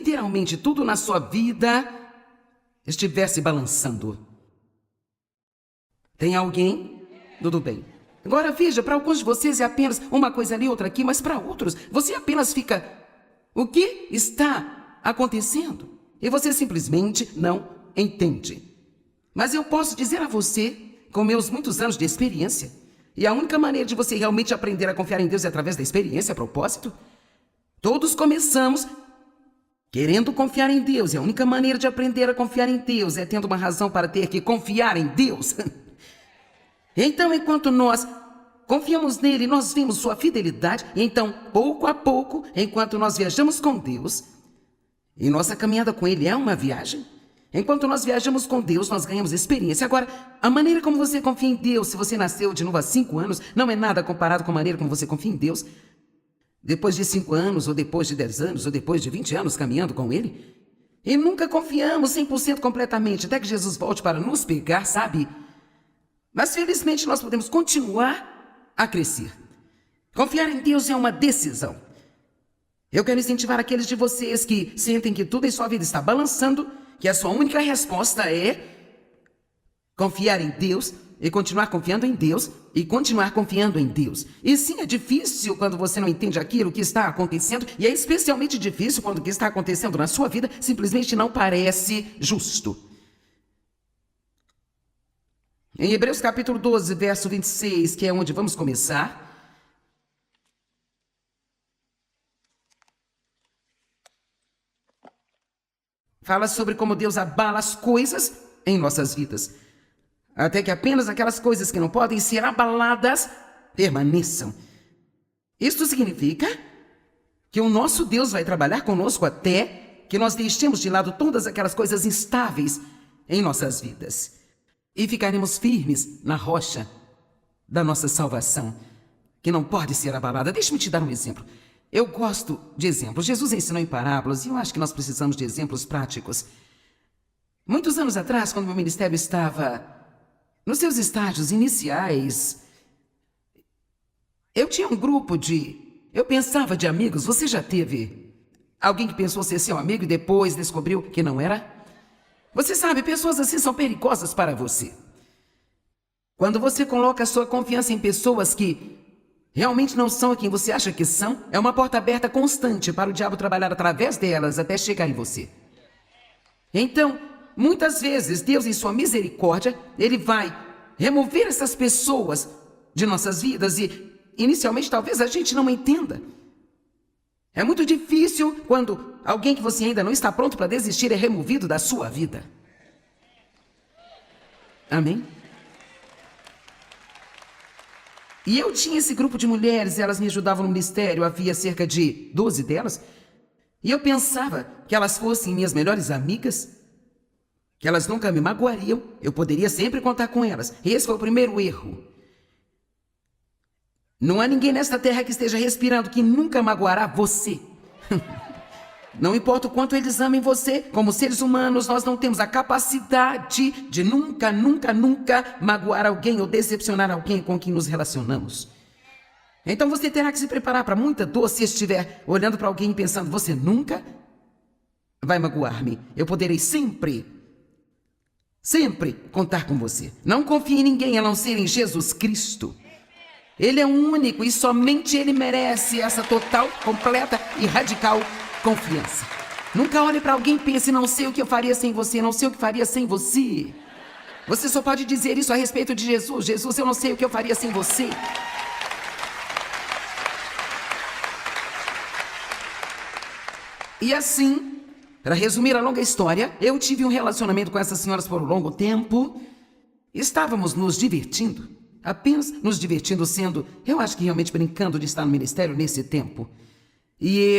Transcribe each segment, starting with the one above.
literalmente tudo na sua vida estivesse balançando. Tem alguém? Tudo bem. Agora veja, para alguns de vocês é apenas uma coisa ali, outra aqui, mas para outros, você apenas fica... O que está acontecendo? E você simplesmente não entende. Mas eu posso dizer a você, com meus muitos anos de experiência, e a única maneira de você realmente aprender a confiar em Deus é através da experiência, a propósito. Todos começamos querendo confiar em Deus, e a única maneira de aprender a confiar em Deus é tendo uma razão para ter que confiar em Deus. Então, enquanto nós confiamos nele, nós vemos sua fidelidade, e então, pouco a pouco, enquanto nós viajamos com Deus, e nossa caminhada com ele é uma viagem, enquanto nós viajamos com Deus, nós ganhamos experiência. Agora, a maneira como você confia em Deus, se você nasceu de novo há 5 anos, não é nada comparado com a maneira como você confia em Deus depois de 5 anos, ou depois de 10 anos, ou depois de 20 anos caminhando com ele. E nunca confiamos 100% completamente, até que Jesus volte para nos pegar, sabe? Mas felizmente nós podemos continuar a crescer. Confiar em Deus é uma decisão. Eu quero incentivar aqueles de vocês que sentem que tudo em sua vida está balançando, que a sua única resposta é confiar em Deus e continuar confiando em Deus e continuar confiando em Deus. E sim, é difícil quando você não entende aquilo que está acontecendo, e é especialmente difícil quando o que está acontecendo na sua vida simplesmente não parece justo. Em Hebreus capítulo 12, verso 26, que é onde vamos começar, fala sobre como Deus abala as coisas em nossas vidas, até que apenas aquelas coisas que não podem ser abaladas permaneçam. Isto significa que o nosso Deus vai trabalhar conosco até que nós deixemos de lado todas aquelas coisas instáveis em nossas vidas. E ficaremos firmes na rocha da nossa salvação, que não pode ser abalada. Deixa-me te dar um exemplo. Eu gosto de exemplos. Jesus ensinou em parábolas e eu acho que nós precisamos de exemplos práticos. Muitos anos atrás, quando meu ministério estava nos seus estágios iniciais, eu tinha um grupo eu pensava de amigos. Você já teve alguém que pensou ser seu amigo e depois descobriu que não era? Você sabe, pessoas assim são perigosas para você. Quando você coloca a sua confiança em pessoas que realmente não são quem você acha que são, é uma porta aberta constante para o diabo trabalhar através delas até chegar em você. Então, muitas vezes, Deus, em sua misericórdia, ele vai remover essas pessoas de nossas vidas e, inicialmente, talvez a gente não entenda. É muito difícil quando alguém que você ainda não está pronto para desistir é removido da sua vida. Amém? E eu tinha esse grupo de mulheres, elas me ajudavam no ministério, havia cerca de 12 delas, e eu pensava que elas fossem minhas melhores amigas, que elas nunca me magoariam, eu poderia sempre contar com elas. E esse foi o primeiro erro. Não há ninguém nesta terra que esteja respirando que nunca magoará você. Não importa o quanto eles amem você, como seres humanos, nós não temos a capacidade de nunca magoar alguém ou decepcionar alguém com quem nos relacionamos. Então você terá que se preparar para muita dor se estiver olhando para alguém pensando, você nunca vai magoar-me. Eu poderei sempre contar com você. Não confie em ninguém a não ser em Jesus Cristo. Ele é único e somente ele merece essa total, completa e radical confiança. Nunca olhe para alguém e pense, não sei o que eu faria sem você, não sei o que faria sem você. Você só pode dizer isso a respeito de Jesus. Jesus, eu não sei o que eu faria sem você. E assim, para resumir a longa história, eu tive um relacionamento com essas senhoras por um longo tempo. Estávamos nos divertindo. Apenas nos divertindo, eu acho que realmente brincando de estar no ministério nesse tempo. E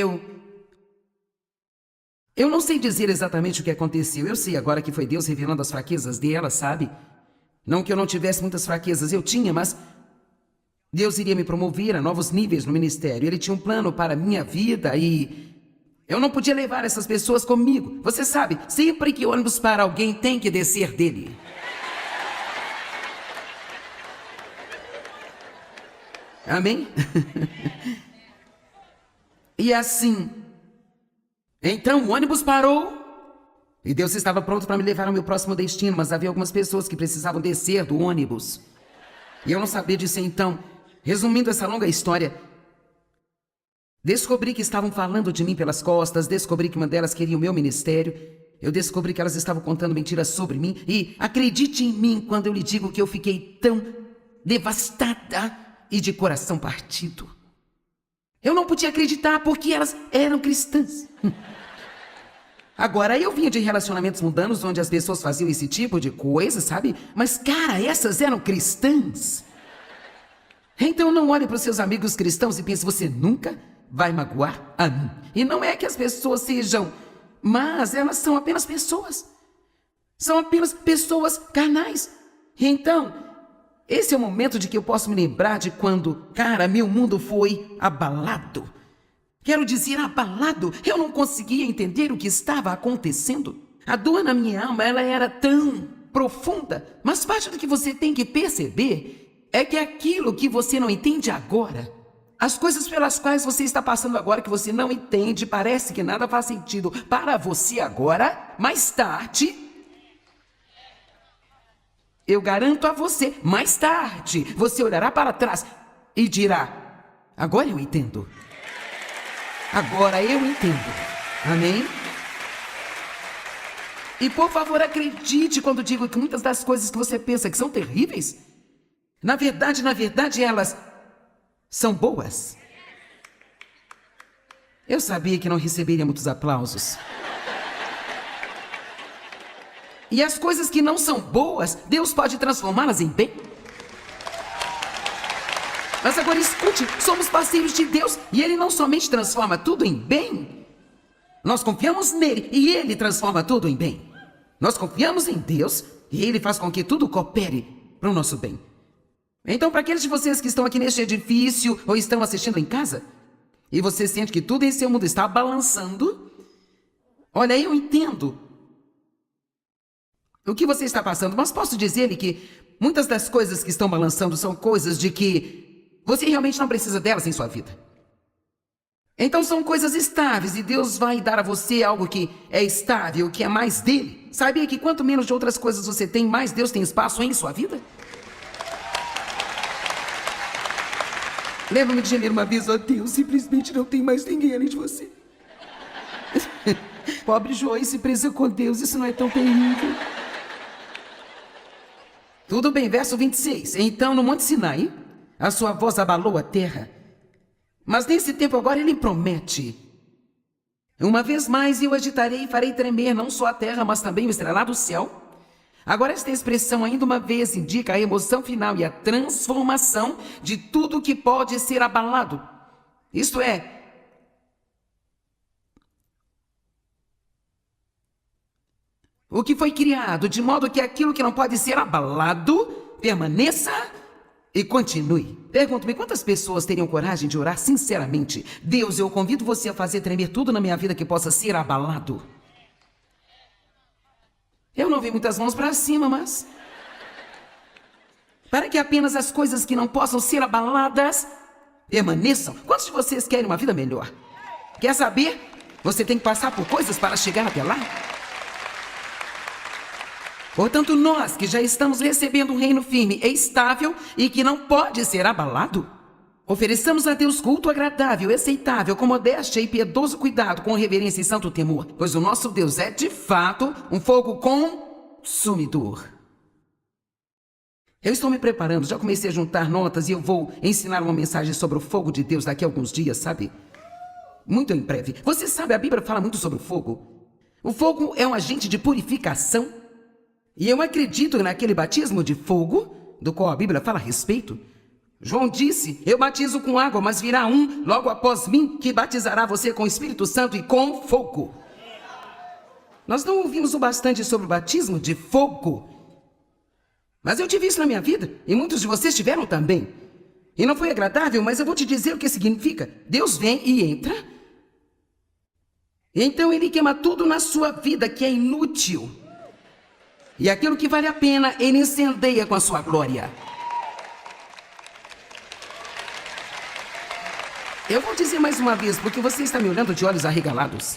eu não sei dizer exatamente o que aconteceu. Eu sei agora que foi Deus revelando as fraquezas dela, sabe? Não que eu não tivesse muitas fraquezas, eu tinha, mas Deus iria me promover a novos níveis no ministério. Ele tinha um plano para a minha vida e eu não podia levar essas pessoas comigo. Você sabe, sempre que ônibus para alguém tem que descer dele. Amém? E assim, Então o ônibus parou e Deus estava pronto para me levar ao meu próximo destino, mas havia algumas pessoas que precisavam descer do ônibus. E eu não sabia disso então. Resumindo essa longa história, descobri que estavam falando de mim pelas costas, descobri que uma delas queria o meu ministério, eu descobri que elas estavam contando mentiras sobre mim e acredite em mim quando eu lhe digo que eu fiquei tão devastada e de coração partido. Eu não podia acreditar porque elas eram cristãs. Agora, eu vinha de relacionamentos mundanos onde as pessoas faziam esse tipo de coisa, sabe? Mas, cara, essas eram cristãs. Então não olhe para os seus amigos cristãos e pense, você nunca vai magoar a mim. E não é que as pessoas sejam, mas elas são apenas pessoas. São apenas pessoas carnais. Então, esse é o momento de que eu posso me lembrar de quando, cara, meu mundo foi abalado. Quero dizer, abalado. Eu não conseguia entender o que estava acontecendo. A dor na minha alma, ela era tão profunda. Mas parte do que você tem que perceber é que aquilo que você não entende agora, as coisas pelas quais você está passando agora que você não entende, parece que nada faz sentido para você agora, mais tarde, eu garanto a você, mais tarde, você olhará para trás e dirá, agora eu entendo. Agora eu entendo. Amém? E por favor, acredite quando digo que muitas das coisas que você pensa que são terríveis, na verdade, elas são boas. Eu sabia que não receberia muitos aplausos. E as coisas que não são boas, Deus pode transformá-las em bem. Mas agora escute, somos parceiros de Deus e Ele não somente transforma tudo em bem. Nós confiamos nele e Ele transforma tudo em bem. Nós confiamos em Deus e Ele faz com que tudo coopere para o nosso bem. Então, para aqueles de vocês que estão aqui neste edifício ou estão assistindo em casa, e você sente que tudo em seu mundo está balançando, olha, eu entendo o que você está passando, mas posso dizer-lhe que muitas das coisas que estão balançando são coisas de que você realmente não precisa delas em sua vida. Então são coisas estáveis e Deus vai dar a você algo que é estável, que é mais dele. Sabia que quanto menos de outras coisas você tem, mais Deus tem espaço em sua vida? Lembro-me de gemer uma vez, ó Deus, simplesmente não tem mais ninguém além de você. Pobre Joyce presa com Deus, isso não é tão terrível. Tudo bem, verso 26. Então no Monte Sinai, a sua voz abalou a terra. Mas nesse tempo agora ele promete. Uma vez mais eu agitarei e farei tremer não só a terra, mas também o estrelado céu. Agora esta expressão ainda uma vez indica a emoção final e a transformação de tudo que pode ser abalado. Isto é, o que foi criado, de modo que aquilo que não pode ser abalado permaneça e continue. Pergunto-me, quantas pessoas teriam coragem de orar sinceramente? Deus, eu convido você a fazer tremer tudo na minha vida que possa ser abalado. Eu não vi muitas mãos para cima, mas para que apenas as coisas que não possam ser abaladas permaneçam. Quantos de vocês querem uma vida melhor? Quer saber? Você tem que passar por coisas para chegar até lá. Portanto, nós que já estamos recebendo um reino firme e estável e que não pode ser abalado, ofereçamos a Deus culto agradável, aceitável, com modéstia e piedoso cuidado, com reverência e santo temor, pois o nosso Deus é, de fato, um fogo consumidor. Eu estou me preparando, já comecei a juntar notas e eu vou ensinar uma mensagem sobre o fogo de Deus daqui a alguns dias, sabe? Muito em breve. Você sabe, a Bíblia fala muito sobre o fogo. O fogo é um agente de purificação. E eu acredito naquele batismo de fogo, do qual a Bíblia fala a respeito. João disse, eu batizo com água, mas virá um logo após mim, que batizará você com o Espírito Santo e com fogo. Nós não ouvimos o bastante sobre o batismo de fogo. Mas eu tive isso na minha vida, e muitos de vocês tiveram também. E não foi agradável, mas eu vou te dizer o que significa. Deus vem e entra. Então ele queima tudo na sua vida que é inútil. E aquilo que vale a pena, ele incendeia com a sua glória. Eu vou dizer mais uma vez, porque você está me olhando de olhos arregalados.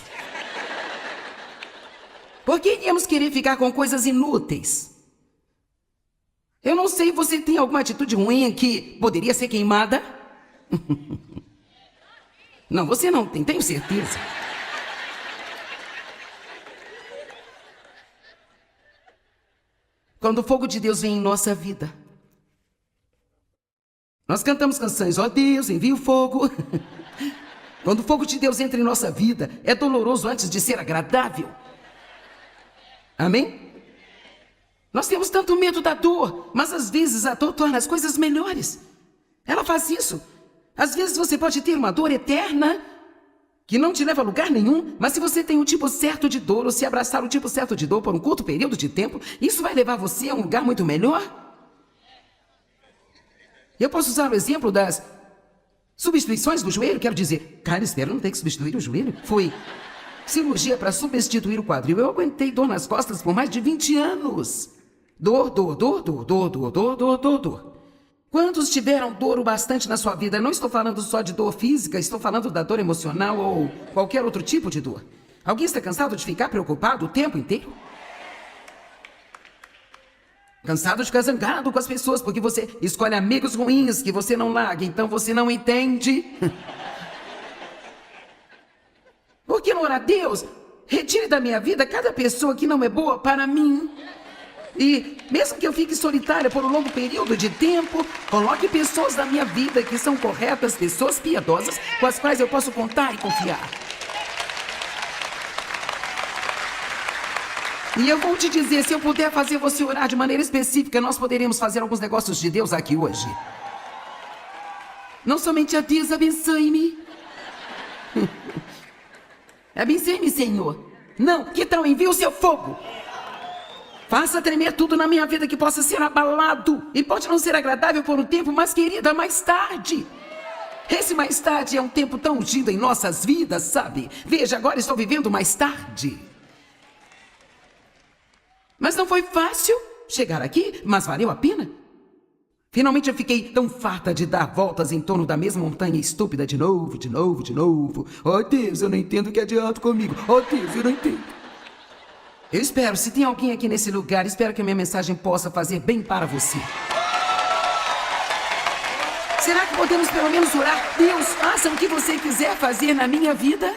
Por que iríamos querer ficar com coisas inúteis? Eu não sei, você tem alguma atitude ruim que poderia ser queimada? Não, você não tem, tenho certeza. Quando o fogo de Deus vem em nossa vida, nós cantamos canções, ó Deus, envia o fogo. Quando o fogo de Deus entra em nossa vida, é doloroso antes de ser agradável. Amém? Nós temos tanto medo da dor, mas às vezes a dor torna as coisas melhores. Ela faz isso. Às vezes você pode ter uma dor eterna que não te leva a lugar nenhum, mas se você tem um tipo certo de dor, ou se abraçar o tipo certo de dor por um curto período de tempo, isso vai levar você a um lugar muito melhor. Eu posso usar o exemplo das substituições do joelho, quero dizer, cara, espero não ter que substituir o joelho. Foi cirurgia para substituir o quadril. Eu aguentei dor nas costas por mais de 20 anos. Dor, dor, dor, dor, dor, dor, dor, dor, dor, dor. Quantos tiveram dor o bastante na sua vida? Não estou falando só de dor física, estou falando da dor emocional ou qualquer outro tipo de dor. Alguém está cansado de ficar preocupado o tempo inteiro? Cansado de ficar zangado com as pessoas porque você escolhe amigos ruins que você não larga, então você não entende? Por que não orar a Deus? Retire da minha vida cada pessoa que não é boa para mim. E mesmo que eu fique solitária por um longo período de tempo, coloque pessoas na minha vida que são corretas, pessoas piedosas, com as quais eu posso contar e confiar. E eu vou te dizer, se eu puder fazer você orar de maneira específica, nós poderíamos fazer alguns negócios de Deus aqui hoje. Não somente a Deus, abençoe-me. Abençoe-me, Senhor. Não, que tal envie o seu fogo? Faça tremer tudo na minha vida que possa ser abalado. E pode não ser agradável por um tempo, mas querida, mais tarde. Esse mais tarde é um tempo tão ungido em nossas vidas, sabe? Veja, agora estou vivendo mais tarde. Mas não foi fácil chegar aqui, mas valeu a pena. Finalmente eu fiquei tão farta de dar voltas em torno da mesma montanha estúpida de novo, de novo, de novo. Oh Deus, eu não entendo o que adianta comigo. Oh Deus, eu não entendo. Eu espero, se tem alguém aqui nesse lugar, espero que a minha mensagem possa fazer bem para você. Será que podemos pelo menos orar? Deus, faça o que você quiser fazer na minha vida.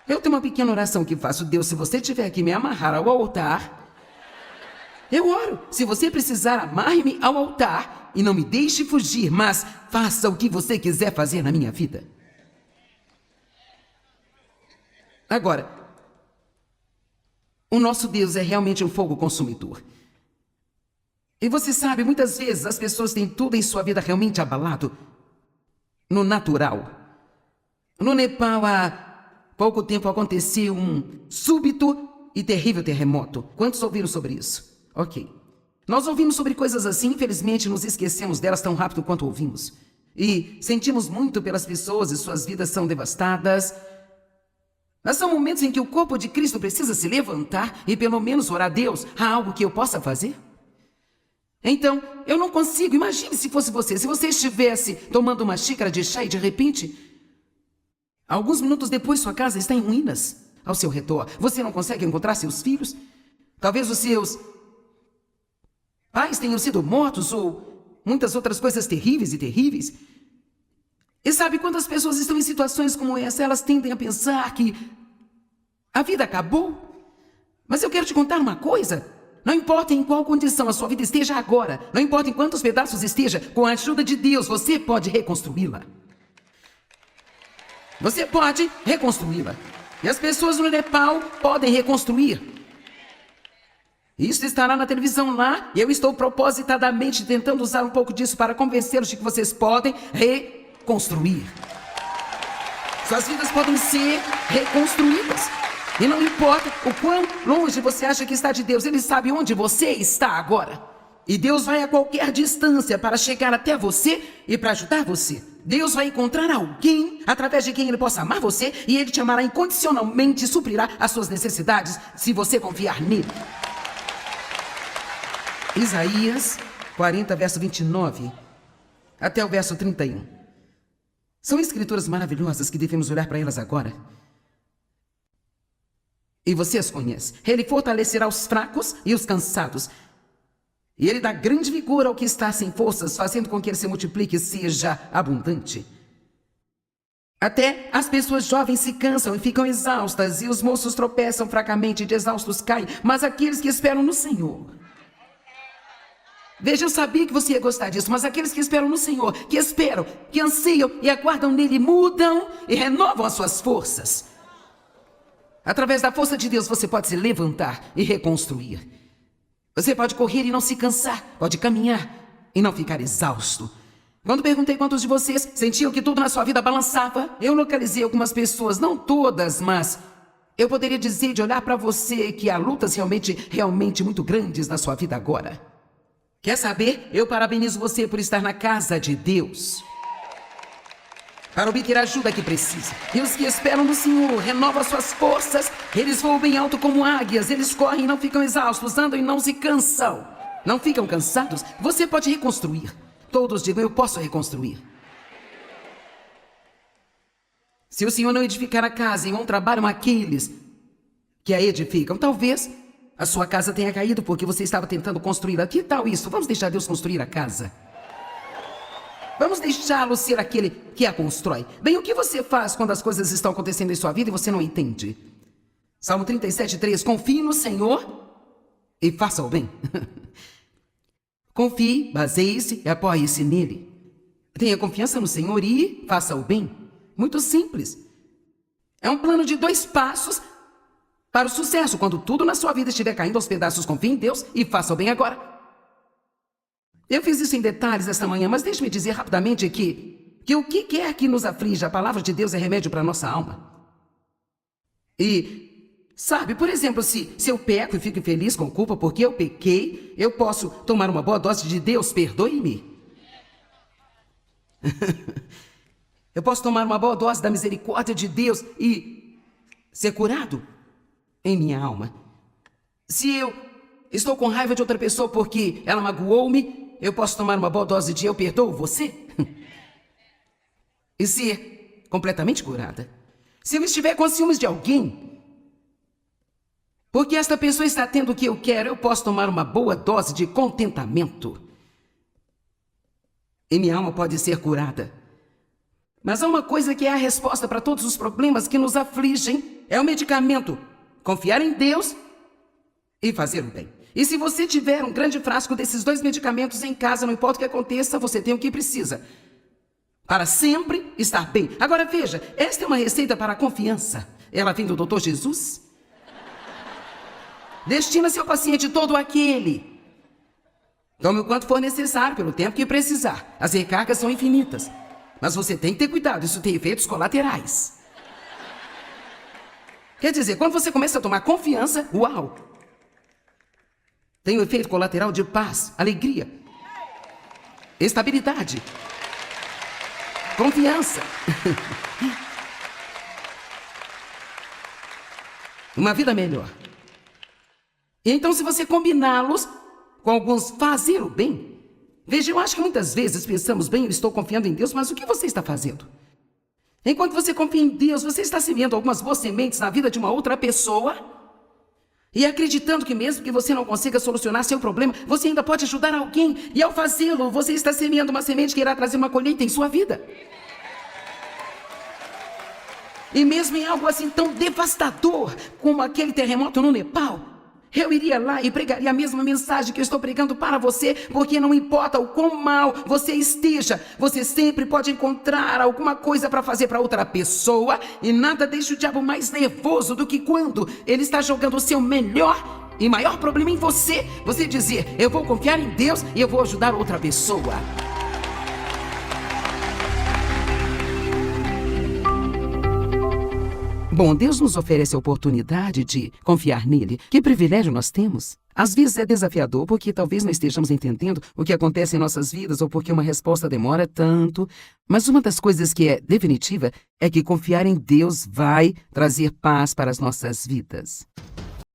Eu tenho uma pequena oração que faço. Deus, se você tiver que me amarrar ao altar, eu oro. Se você precisar, amarre-me ao altar e não me deixe fugir, mas faça o que você quiser fazer na minha vida. Agora, o nosso Deus é realmente um fogo consumidor. E você sabe, muitas vezes as pessoas têm tudo em sua vida realmente abalado no natural. No Nepal, há pouco tempo aconteceu um súbito e terrível terremoto. Quantos ouviram sobre isso? Ok. Nós ouvimos sobre coisas assim, infelizmente nos esquecemos delas tão rápido quanto ouvimos. E sentimos muito pelas pessoas e suas vidas são devastadas. Mas são momentos em que o corpo de Cristo precisa se levantar e pelo menos orar a Deus. Há algo que eu possa fazer? Então, eu não consigo. Imagine se fosse você. Se você estivesse tomando uma xícara de chá e de repente, alguns minutos depois sua casa está em ruínas ao seu redor. Você não consegue encontrar seus filhos? Talvez os seus pais tenham sido mortos ou muitas outras coisas terríveis e terríveis. E sabe, quando as pessoas estão em situações como essa, elas tendem a pensar que a vida acabou. Mas eu quero te contar uma coisa. Não importa em qual condição a sua vida esteja agora, não importa em quantos pedaços esteja, com a ajuda de Deus, você pode reconstruí-la. Você pode reconstruí-la. E as pessoas no Nepal podem reconstruir. Isso estará na televisão lá, e eu estou propositadamente tentando usar um pouco disso para convencê-los de que vocês podem reconstruir. Suas vidas podem ser reconstruídas. E não importa o quão longe você acha que está de Deus, Ele sabe onde você está agora. E Deus vai a qualquer distância para chegar até você e para ajudar você. Deus vai encontrar alguém através de quem Ele possa amar você e Ele te amará incondicionalmente e suprirá as suas necessidades se você confiar nele. Isaías 40, verso 29 até o verso 31. São escrituras maravilhosas que devemos olhar para elas agora. E você as conhece. Ele fortalecerá os fracos e os cansados. E ele dá grande vigor ao que está sem forças, fazendo com que ele se multiplique e seja abundante. Até as pessoas jovens se cansam e ficam exaustas, e os moços tropeçam fracamente e de exaustos caem, mas aqueles que esperam no Senhor... Veja, eu sabia que você ia gostar disso, mas aqueles que esperam no Senhor, que esperam, que anseiam e aguardam nele, mudam e renovam as suas forças. Através da força de Deus, você pode se levantar e reconstruir. Você pode correr e não se cansar, pode caminhar e não ficar exausto. Quando perguntei quantos de vocês sentiam que tudo na sua vida balançava, eu localizei algumas pessoas, não todas, mas eu poderia dizer de olhar para você que há lutas realmente muito grandes na sua vida agora. Quer saber? Eu parabenizo você por estar na casa de Deus, para obter a ajuda que precisa. E os que esperam no Senhor renovam suas forças, eles voam bem alto como águias, eles correm e não ficam exaustos, andam e não se cansam. Não ficam cansados? Você pode reconstruir. Todos digam, eu posso reconstruir. Se o Senhor não edificar a casa, em um trabalham aqueles que a edificam. Talvez a sua casa tenha caído porque você estava tentando construí-la. Que tal isso? Vamos deixar Deus construir a casa. Vamos deixá-lo ser aquele que a constrói. Bem, o que você faz quando as coisas estão acontecendo em sua vida e você não entende? Salmo 37:3. Confie no Senhor e faça o bem. Confie, baseie-se e apoie-se nele. Tenha confiança no Senhor e faça o bem. Muito simples. É um plano de 2 passos para o sucesso. Quando tudo na sua vida estiver caindo aos pedaços, confie em Deus e faça o bem agora. Eu fiz isso em detalhes esta manhã, mas deixe-me dizer rapidamente que o que quer que nos aflige, a palavra de Deus é remédio para a nossa alma. E, sabe, por exemplo, se eu peco e fico infeliz com culpa porque eu pequei, eu posso tomar uma boa dose de Deus, perdoe-me. Eu posso tomar uma boa dose da misericórdia de Deus e ser curado em minha alma. Se eu estou com raiva de outra pessoa porque ela magoou-me, eu posso tomar uma boa dose de eu perdoo você e ser completamente curada. Se eu estiver com ciúmes de alguém, porque esta pessoa está tendo o que eu quero, eu posso tomar uma boa dose de contentamento e minha alma pode ser curada. Mas há uma coisa que é a resposta para todos os problemas que nos afligem, é o medicamento. Confiar em Deus e fazer o bem. E se você tiver um grande frasco desses 2 medicamentos em casa, não importa o que aconteça, você tem o que precisa para sempre estar bem. Agora veja, esta é uma receita para a confiança. Ela vem do Dr. Jesus. Destina seu paciente todo aquele. Tome o quanto for necessário, pelo tempo que precisar. As recargas são infinitas. Mas você tem que ter cuidado, isso tem efeitos colaterais. Quer dizer, quando você começa a tomar confiança, uau! Tem o efeito colateral de paz, alegria, estabilidade, confiança. Uma vida melhor. E então, se você combiná-los com alguns fazer o bem, veja, eu acho que muitas vezes pensamos, bem, eu estou confiando em Deus, mas o que você está fazendo? Enquanto você confia em Deus, você está semeando algumas boas sementes na vida de uma outra pessoa e acreditando que mesmo que você não consiga solucionar seu problema, você ainda pode ajudar alguém. E ao fazê-lo, você está semeando uma semente que irá trazer uma colheita em sua vida. E mesmo em algo assim tão devastador como aquele terremoto no Nepal, eu iria lá e pregaria a mesma mensagem que eu estou pregando para você, porque não importa o quão mal você esteja, você sempre pode encontrar alguma coisa para fazer para outra pessoa, e nada deixa o diabo mais nervoso do que quando ele está jogando o seu melhor e maior problema em você. Você dizer, eu vou confiar em Deus e eu vou ajudar outra pessoa. Bom, Deus nos oferece a oportunidade de confiar nele. Que privilégio nós temos! Às vezes é desafiador porque talvez não estejamos entendendo o que acontece em nossas vidas ou porque uma resposta demora tanto. Mas uma das coisas que é definitiva é que confiar em Deus vai trazer paz para as nossas vidas.